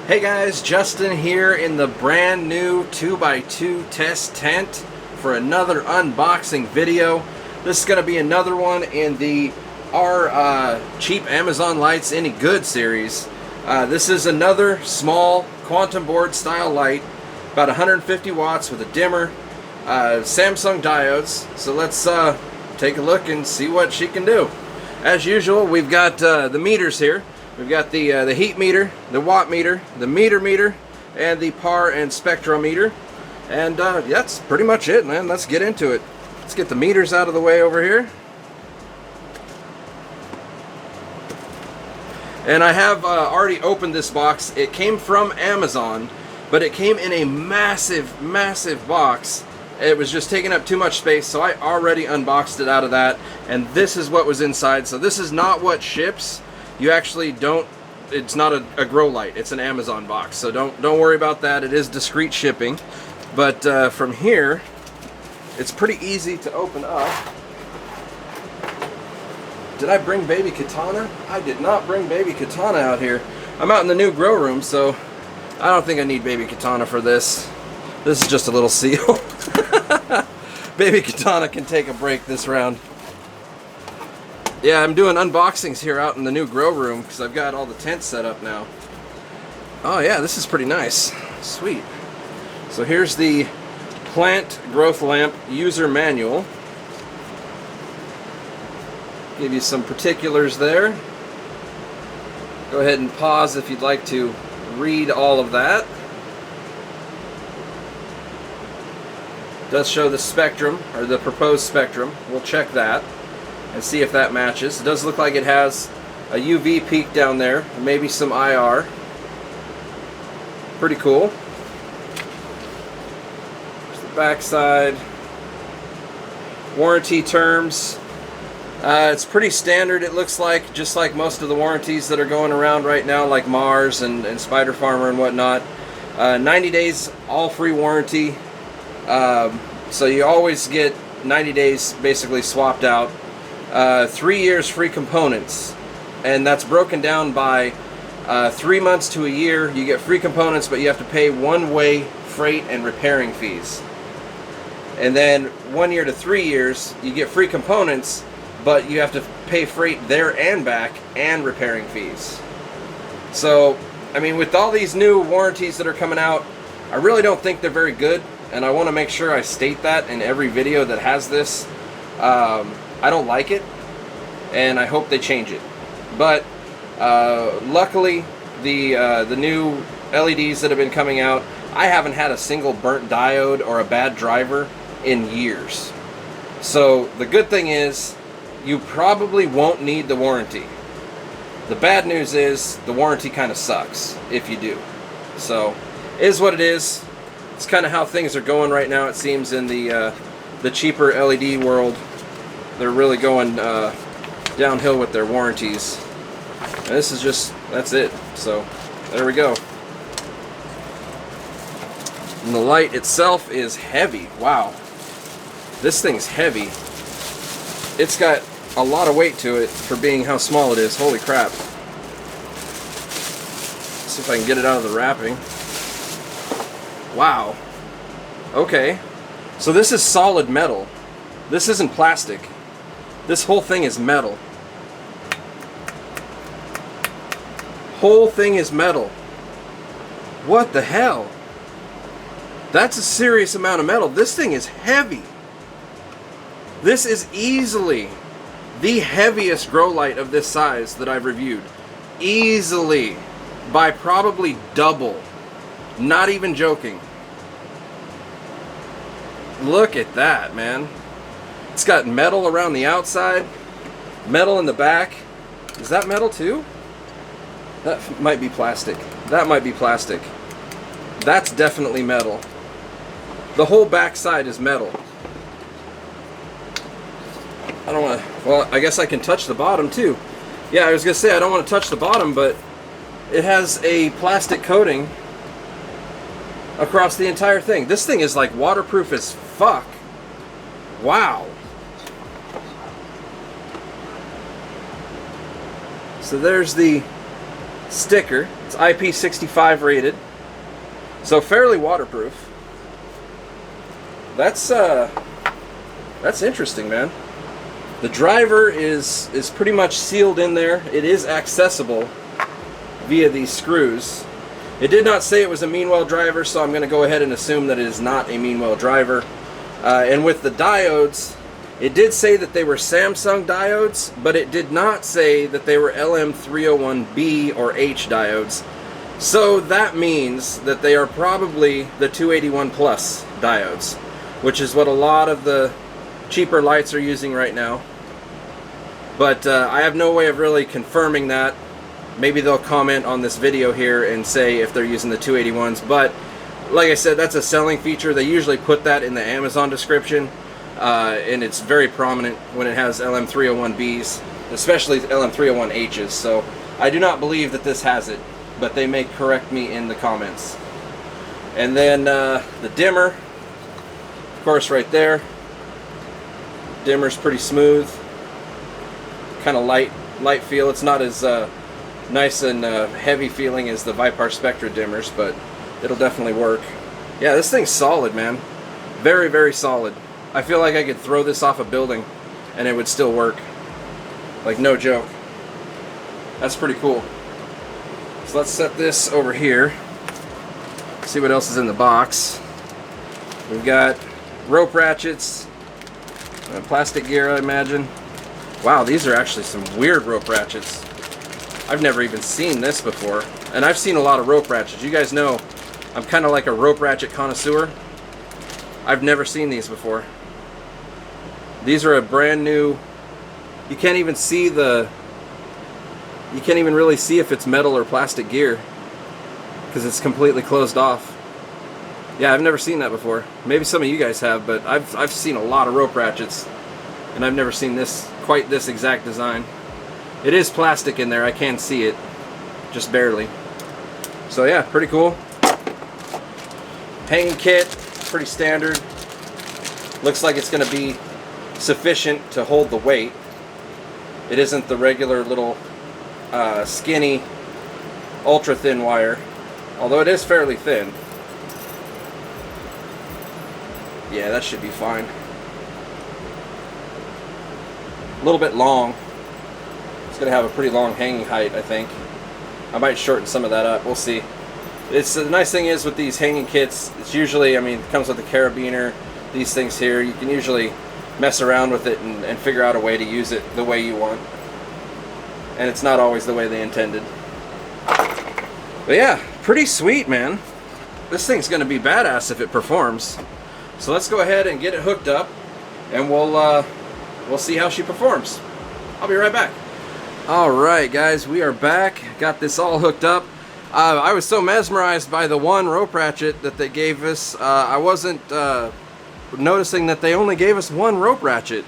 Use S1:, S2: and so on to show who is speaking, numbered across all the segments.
S1: Hey guys, Justin here in the brand new 2x2 test tent for another unboxing video. This is going to be another one in the our cheap Amazon Lights Any Good series. This is another small quantum board style light, about 150 watts with a dimmer, Samsung diodes. So let's take a look and see what she can do. As usual, we've got the meters here. We've got the heat meter, the watt meter, the meter, and the par and spectrometer. And that's pretty much it, man. Let's get into it. Let's get the meters out of the way over here. And I have already opened this box. It came from Amazon, but it came in a massive, massive box. It was just taking up too much space, so I already unboxed it out of that. And this is what was inside. So this is not what ships. You actually don't, it's not a grow light, it's an Amazon box, so don't worry about that. It is discreet shipping. But from here, it's pretty easy to open up. Did I bring baby katana? I did not bring baby katana out here. I'm out in the new grow room, so I don't think I need baby katana for this. This is just a little seal. Baby katana can take a break this round. Yeah, I'm doing unboxings here out in the new grow room because I've got all the tents set up now. Oh yeah, this is pretty nice. Sweet. So here's the plant growth lamp user manual. Give you some particulars there. Go ahead and pause if you'd like to read all of that. It does show the spectrum, or the proposed spectrum. We'll check that and see if that matches. It does look like it has a UV peak down there, maybe some IR. Pretty cool. There's the back side. Warranty terms. It's pretty standard, it looks like, just like most of the warranties that are going around right now, like Mars and Spider Farmer and whatnot. 90 days all free warranty. So you always get 90 days basically swapped out. 3 years free components, and that's broken down by 3 months to a year. You get free components, but you have to pay one-way freight and repairing fees. And then 1 year to 3 years, you get free components, but you have to pay freight there and back and repairing fees. So, I mean, with all these new warranties that are coming out, I really don't think they're very good, and I want to make sure I state that in every video that has this. I don't like it, and I hope they change it. But luckily, the new LEDs that have been coming out, I haven't had a single burnt diode or a bad driver in years. So the good thing is, you probably won't need the warranty. The bad news is, the warranty kind of sucks if you do. So, it is what it is. It's kind of how things are going right now, it seems, in the cheaper LED world. They're really going downhill with their warranties. And this is just, that's it. So, there we go. And the light itself is heavy. Wow. This thing's heavy. It's got a lot of weight to it for being how small it is. Holy crap. Let's see if I can get it out of the wrapping. Wow. Okay. So this is solid metal. This isn't plastic. This whole thing is metal. Whole thing is metal. What the hell? That's a serious amount of metal. This thing is heavy. This is easily the heaviest grow light of this size that I've reviewed. Easily. By probably double. Not even joking. Look at that, man. It's got metal around the outside, metal in the back. Is that metal too? That might be plastic. That might be plastic. That's definitely metal. The whole back side is metal. I don't want to, well, I guess I can touch the bottom too. Yeah, I was going to say I don't want to touch the bottom, but it has a plastic coating across the entire thing. This thing is like waterproof as fuck. Wow. So there's the sticker. It's IP65 rated, so fairly waterproof. That's interesting, man. The driver is pretty much sealed in there. It is accessible via these screws. It did not say it was a Meanwell driver, so I'm going to go ahead and assume that it is not a Meanwell driver. And with the diodes, it did say that they were Samsung diodes, but it did not say that they were LM301B or H diodes. So that means that they are probably the 281 plus diodes, which is what a lot of the cheaper lights are using right now. But I have no way of really confirming that. Maybe they'll comment on this video here and say if they're using the 281s, but like I said, that's a selling feature. They usually put that in the Amazon description, and it's very prominent when it has LM301Bs, especially LM301Hs. So I do not believe that this has it, but they may correct me in the comments. And then the dimmer, of course, right there. Dimmer's pretty smooth, kind of light feel. It's not as nice and heavy feeling as the Vipar Spectra dimmers, but it'll definitely work. Yeah, this thing's solid, man. Very, very solid. I feel like I could throw this off a building and it would still work. Like, no joke. That's pretty cool. So let's set this over here. See what else is in the box. We've got rope ratchets, plastic gear, I imagine. Wow, these are actually some weird rope ratchets. I've never even seen this before. And I've seen a lot of rope ratchets. You guys know I'm kind of like a rope ratchet connoisseur. I've never seen these before. These are a brand new... You can't even see the... You can't even really see if it's metal or plastic gear, because it's completely closed off. Yeah, I've never seen that before. Maybe some of you guys have, but I've seen a lot of rope ratchets, and I've never seen this, quite this exact design. It is plastic in there, I can see it, just barely. So yeah, pretty cool. Hanging kit, pretty standard. Looks like it's going to be sufficient to hold the weight. It isn't the regular little skinny, ultra thin wire, although it is fairly thin. Yeah, that should be fine. A little bit long. It's going to have a pretty long hanging height, I think. I might shorten some of that up. We'll see. It's the nice thing is with these hanging kits, it's usually, I mean, it comes with a carabiner, these things here. You can usually mess around with it and figure out a way to use it the way you want. And it's not always the way they intended. But yeah, pretty sweet, man. This thing's going to be badass if it performs. So let's go ahead and get it hooked up, and we'll see how she performs. I'll be right back. Alright guys, we are back. Got this all hooked up. I was so mesmerized by the one rope ratchet that they gave us. I wasn't noticing that they only gave us one rope ratchet.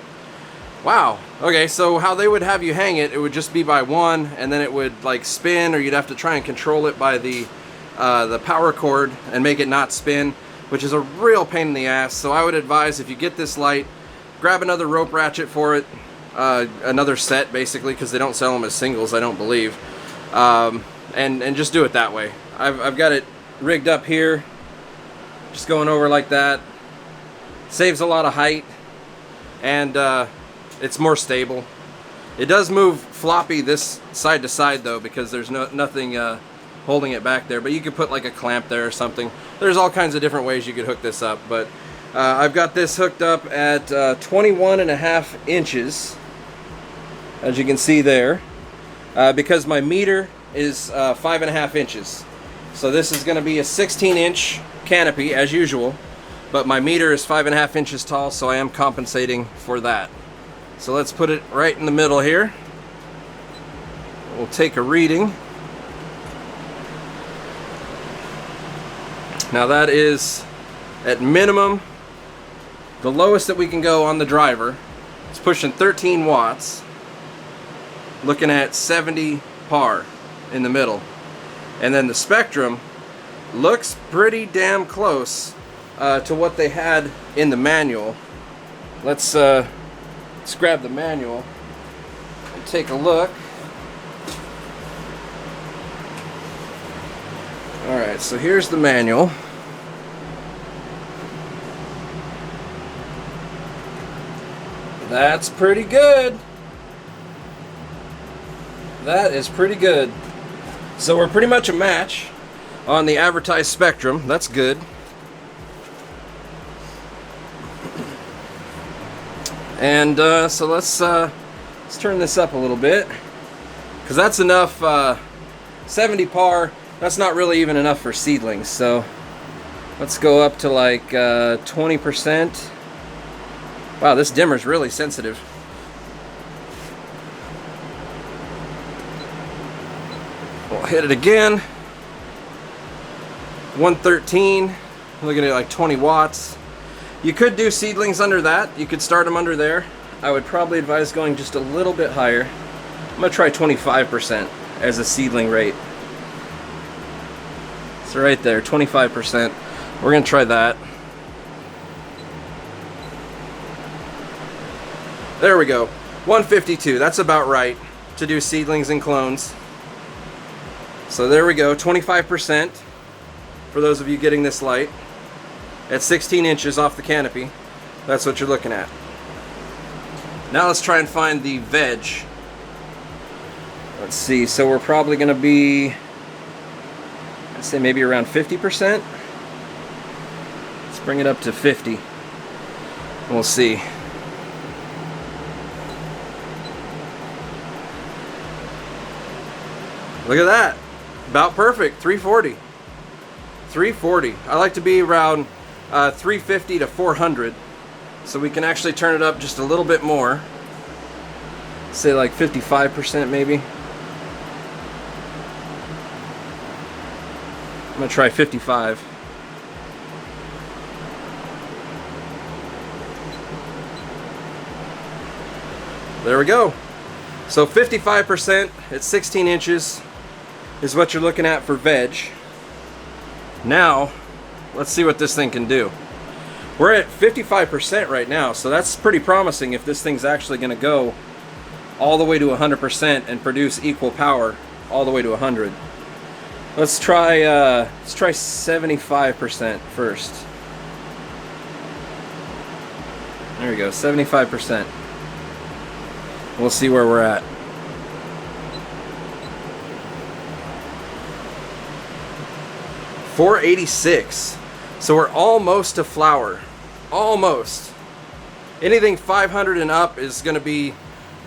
S1: Wow. Okay, so how they would have you hang it, it would just be by one, and then it would like spin, or you'd have to try and control it by the power cord and make it not spin, which is a real pain in the ass. So I would advise, if you get this light, grab another rope ratchet for it. Another set, basically, because they don't sell them as singles, I don't believe, and just do it that way. I've got it rigged up here, just going over like that. Saves a lot of height, and it's more stable. It does move floppy this side to side though, because there's nothing holding it back there, but you could put like a clamp there or something. There's all kinds of different ways you could hook this up, but I've got this hooked up at 21.5 inches. As you can see there, because my meter is 5.5 inches. So this is going to be a 16-inch canopy as usual, but my meter is 5.5 inches tall, so I am compensating for that. So let's put it right in the middle here. We'll take a reading. Now that is at minimum the lowest that we can go on the driver. It's pushing 13 watts. Looking at 70 par in the middle, and then the spectrum looks pretty damn close to what they had in the manual. Let's grab the manual and take a look. Alright, so here's the manual. That's pretty good. That is pretty good. So we're pretty much a match on the advertised spectrum. That's good. And so let's turn this up a little bit, because that's enough. 70 par. That's not really even enough for seedlings. So let's go up to like 20%. Wow, this dimmer's really sensitive. We'll hit it again. 113. Looking at like 20 watts. You could do seedlings under that. You could start them under there. I would probably advise going just a little bit higher. I'm gonna try 25% as a seedling rate. So right there, 25%. We're gonna try that. There we go. 152. That's about right to do seedlings and clones. So there we go. 25% for those of you getting this light. At 16 inches off the canopy. That's what you're looking at. Now let's try and find the veg. Let's see. So we're probably going to be, I'd say maybe around 50%. Let's bring it up to 50. We'll see. Look at that. About perfect. 340. 340. I like to be around 350 to 400. So we can actually turn it up just a little bit more. Say like 55% maybe. I'm going to try 55. There we go. So 55% at 16 inches is what you're looking at for veg. Now, let's see what this thing can do. We're at 55% right now, so that's pretty promising if this thing's actually going to go all the way to 100% and produce equal power all the way to 100. Let's try 75% first. There we go, 75%. We'll see where we're at. $486. So we're almost to flower. Almost. Anything 500 and up is going to be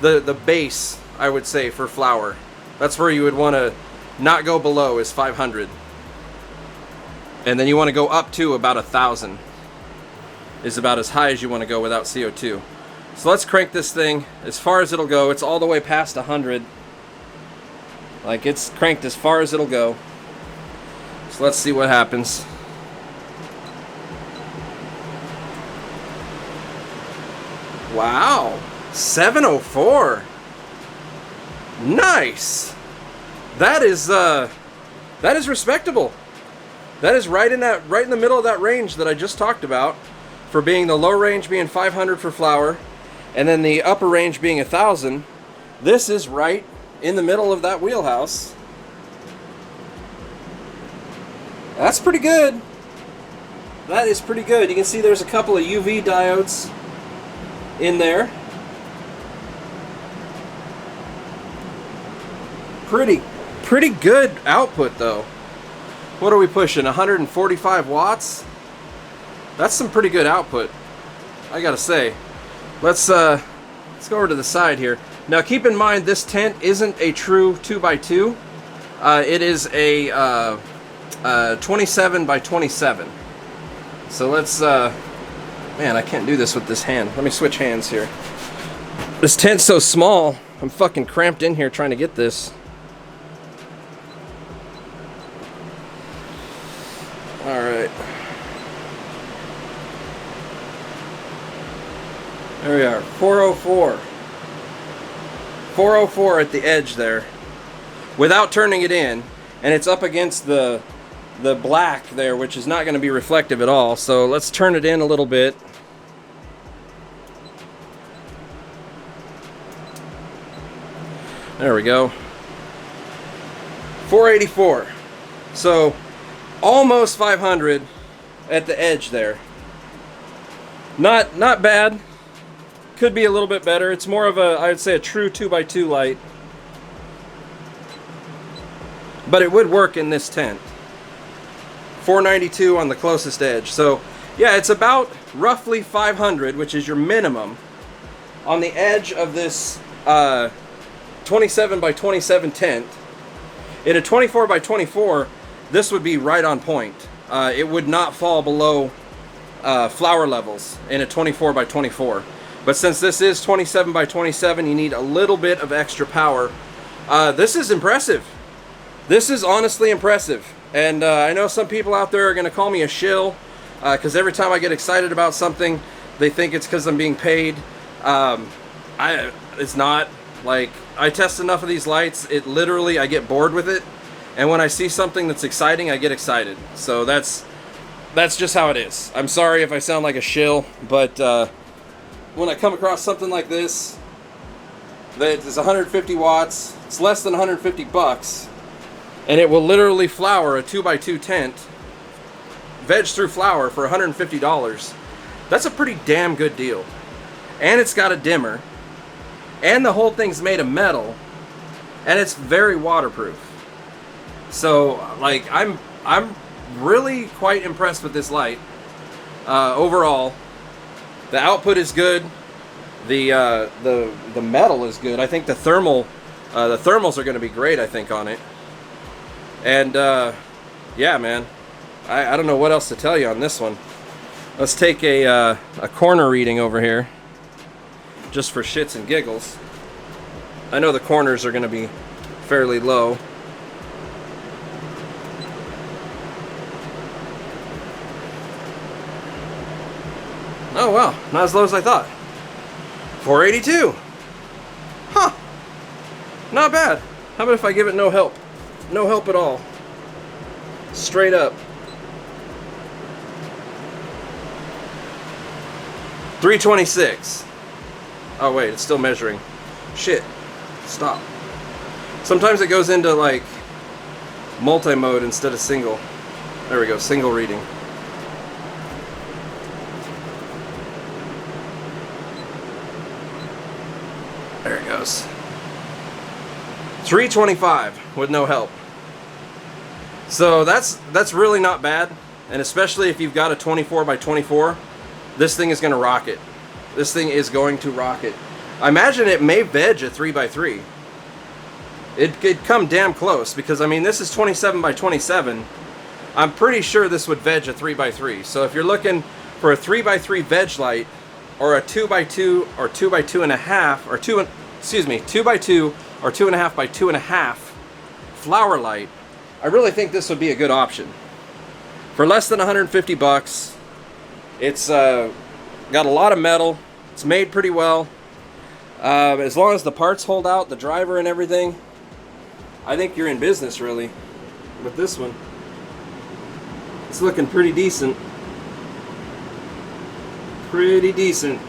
S1: the base, I would say, for flower. That's where you would want to not go below is 500. And then you want to go up to about 1,000. Is about as high as you want to go without CO2. So let's crank this thing as far as it'll go. It's all the way past 100. Like, it's cranked as far as it'll go. So let's see what happens. Wow, 704. Nice. That is respectable. That is right in the middle of that range that I just talked about, for being the low range being 500 for flower, and then the upper range being 1,000. This is right in the middle of that wheelhouse. That's pretty good. That is pretty good. You can see there's a couple of UV diodes in there. Pretty good output though. What are we pushing? 145 watts? That's some pretty good output, I gotta say. Let's go over to the side here. Now keep in mind, this tent isn't a true 2x2. It is a 27 by 27. So let's man, I can't do this with this hand. Let me switch hands here. This tent's so small, I'm fucking cramped in here trying to get this. Alright. There we are, 404. 404 at the edge there, without turning it in, and it's up against the black there, which is not going to be reflective at all. So let's turn it in a little bit. There we go. 484. So almost 500 at the edge there. Not bad. Could be a little bit better. It's more of a, I would say, a true 2x2 light. But it would work in this tent. 492 on the closest edge. So yeah, it's about roughly 500, which is your minimum, on the edge of this 27 by 27 tent. In a 24 by 24, this would be right on point. It would not fall below flower levels in a 24 by 24. But since this is 27 by 27, you need a little bit of extra power. This is impressive. This is honestly impressive. And I know some people out there are going to call me a shill, because every time I get excited about something, they think it's because I'm being paid. It's not. Like, I test enough of these lights, it literally, I get bored with it. And when I see something that's exciting, I get excited. So that's just how it is. I'm sorry if I sound like a shill, but when I come across something like this, that is 150 watts, it's less than 150 bucks, and it will literally flower a 2x2 tent, veg through flower for $150. That's a pretty damn good deal. And it's got a dimmer, and the whole thing's made of metal, and it's very waterproof. So, like, I'm really quite impressed with this light. Overall, the output is good. The metal is good. I think the thermals are going to be great, I think, on it. And yeah, man, I don't know what else to tell you on this one. Let's take a corner reading over here, just for shits and giggles. I know the corners are going to be fairly low. Oh wow, not as low as I thought. 482. Huh. Not bad. How about if I give it no help? No help at all. Straight up. 326. Oh wait, it's still measuring. Shit. Stop. Sometimes it goes into like multi-mode instead of single. There we go, single reading. There it goes. 325 with no help. So that's really not bad, and especially if you've got a 24 by 24, this thing is going to rock it. This thing is going to rock it. I imagine it may veg a 3x3. It could come damn close, because I mean, this is 27 by 27. I'm pretty sure this would veg a 3x3. So if you're looking for a 3x3 veg light, or a 2x2 or 2x2.5, or 2x2 or 2.5 by 2.5 flower light, I really think this would be a good option. For less than 150 bucks, it's got a lot of metal. It's made pretty well. As long as the parts hold out, the driver and everything, I think you're in business really with this one. It's looking pretty decent. Pretty decent.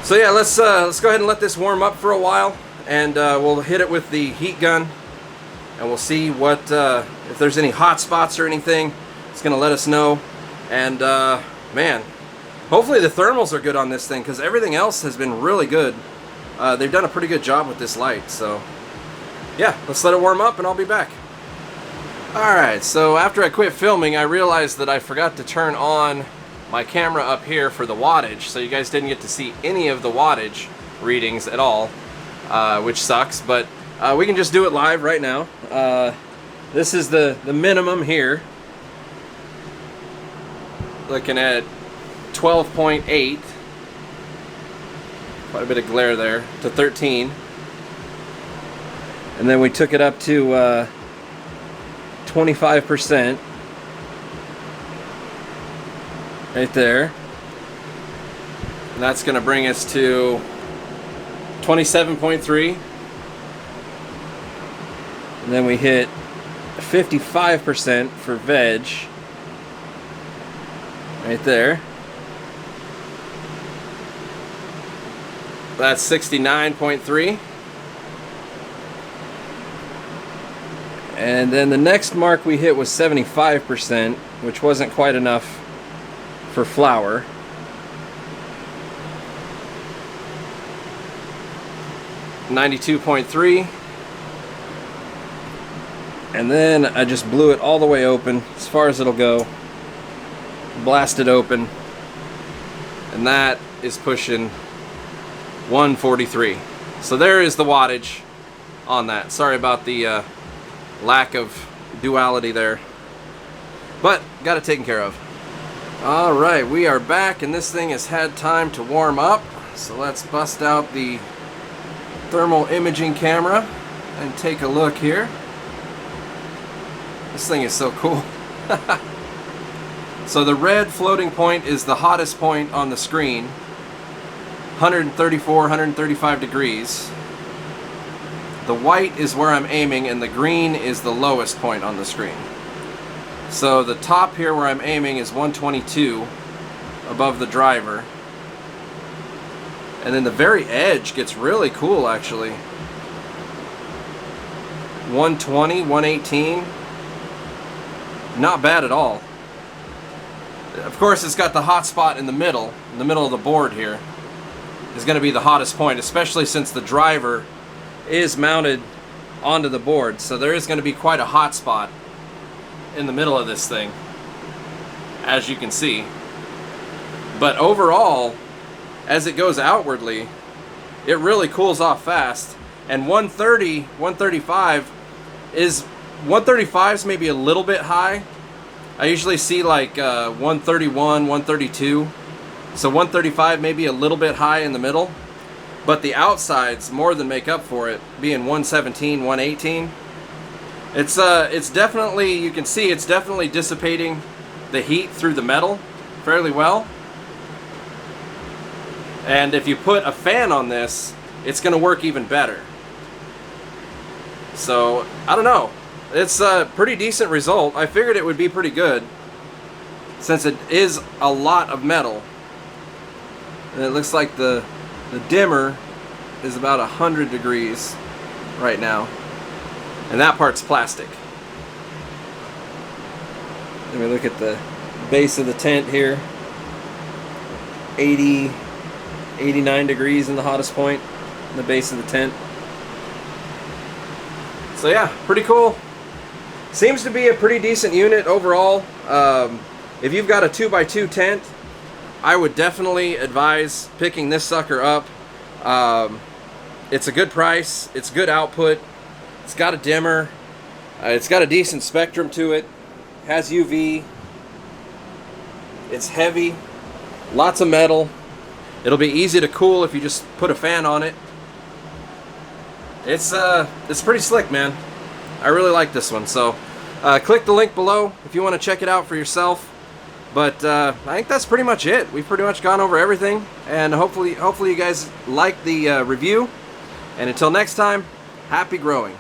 S1: So yeah, let's go ahead and let this warm up for a while, and we'll hit it with the heat gun, and we'll see what if there's any hot spots or anything. It's gonna let us know. And man, hopefully the thermals are good on this thing, because everything else has been really good. They've done a pretty good job with this light. So yeah, let's let it warm up and I'll be back. Alright, so after I quit filming, I realized that I forgot to turn on my camera up here for the wattage, so you guys didn't get to see any of the wattage readings at all, which sucks, but we can just do it live right now. This is the minimum here. Looking at 12.8, quite a bit of glare there, to 13. And then we took it up to 25%. Right there. And that's going to bring us to 27.3. And then we hit 55% for veg. Right there. That's 69.3. And then the next mark we hit was 75%, which wasn't quite enough for flour. .3, and then I just blew it all the way open as far as it'll go, blast it open, and that is pushing 143. So there is the wattage on that. Sorry about the lack of duality there, but got it taken care of. Alright, we are back, and this thing has had time to warm up, so let's bust out the thermal imaging camera and take a look here. This thing is so cool. So the red floating point is the hottest point on the screen, 134, 135 degrees. The white is where I'm aiming, and the green is the lowest point on the screen. So the top here where I'm aiming is 122 above the driver. And then the very edge gets really cool, actually. 120, 118. Not bad at all. Of course, it's got the hot spot in the middle of the board here. Is going to be the hottest point, especially since the driver is mounted onto the board. So there is going to be quite a hot spot in the middle of this thing, as you can see. But overall, as it goes outwardly, it really cools off fast. And 130, 135 is 135 is maybe a little bit high. I usually see like 131, 132. So 135 maybe a little bit high in the middle, but the outsides more than make up for it, being 117, 118. It's definitely, you can see it's definitely dissipating the heat through the metal fairly well. And if you put a fan on this, it's going to work even better. So, I don't know. It's a pretty decent result. I figured it would be pretty good, since it is a lot of metal. And it looks like the dimmer is about 100 degrees right now. And that part's plastic. Let me look at the base of the tent here. 89 degrees in the hottest point in the base of the tent. So yeah, pretty cool. Seems to be a pretty decent unit overall. If you've got a 2x2 tent, I would definitely advise picking this sucker up. It's a good price, it's good output, it's got a dimmer, it's got a decent spectrum to it, has UV, it's heavy, lots of metal. It'll be easy to cool if you just put a fan on it. It's pretty slick, man. I really like this one. So click the link below if you want to check it out for yourself. But I think that's pretty much it. We've pretty much gone over everything, and hopefully you guys like the review. And until next time, happy growing.